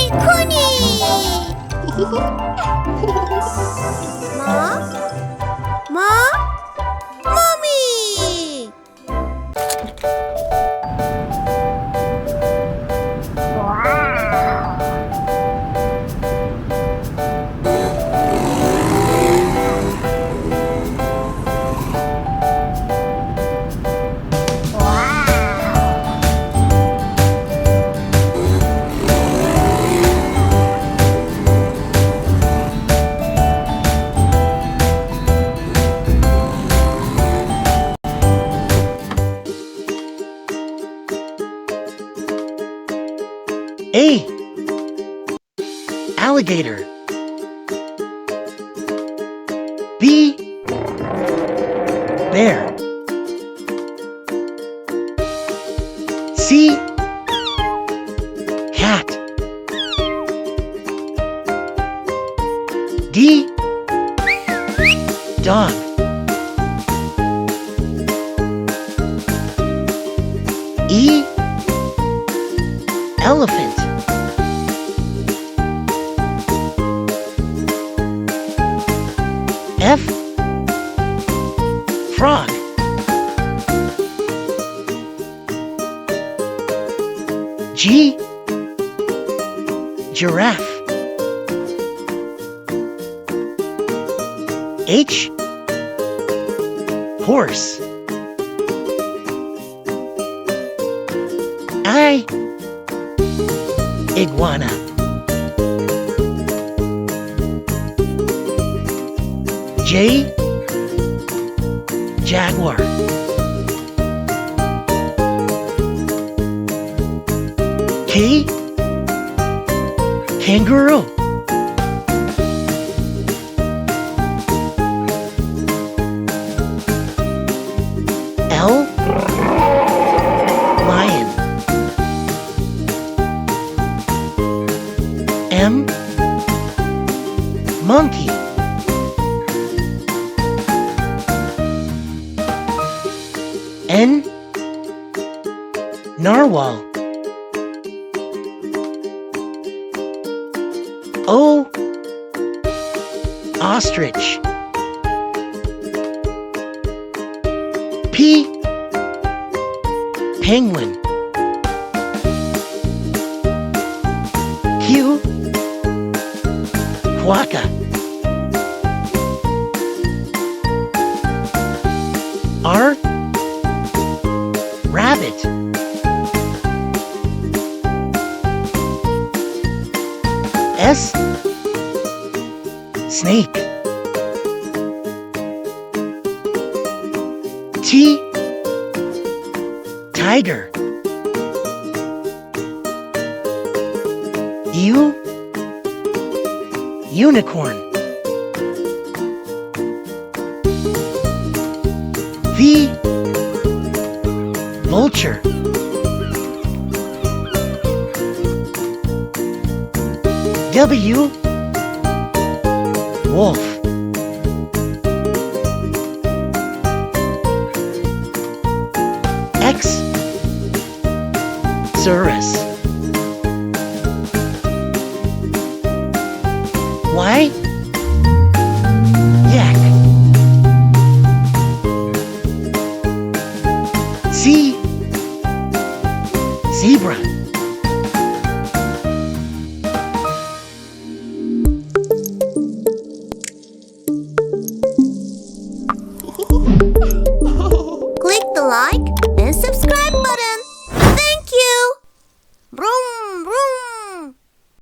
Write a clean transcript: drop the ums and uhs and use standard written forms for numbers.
Kuni! Ma? Ma? Mommy! A. Alligator. B. Bear. C. Cat. D. Dog. E. Elephant. F. Frog. G. Giraffe. H. Horse. I. Iguana. J. Jaguar. K. Kangaroo. L. Lion. M. Monkey. N. Narwhal. O. Ostrich. P. Penguin. Q. Quokka. R. Rabbit. S. Snake. T. Tiger. U. Unicorn. V. Vulture. W. Wolf. X. Cirrus. Y. Yak. Z. Zebra. Click the like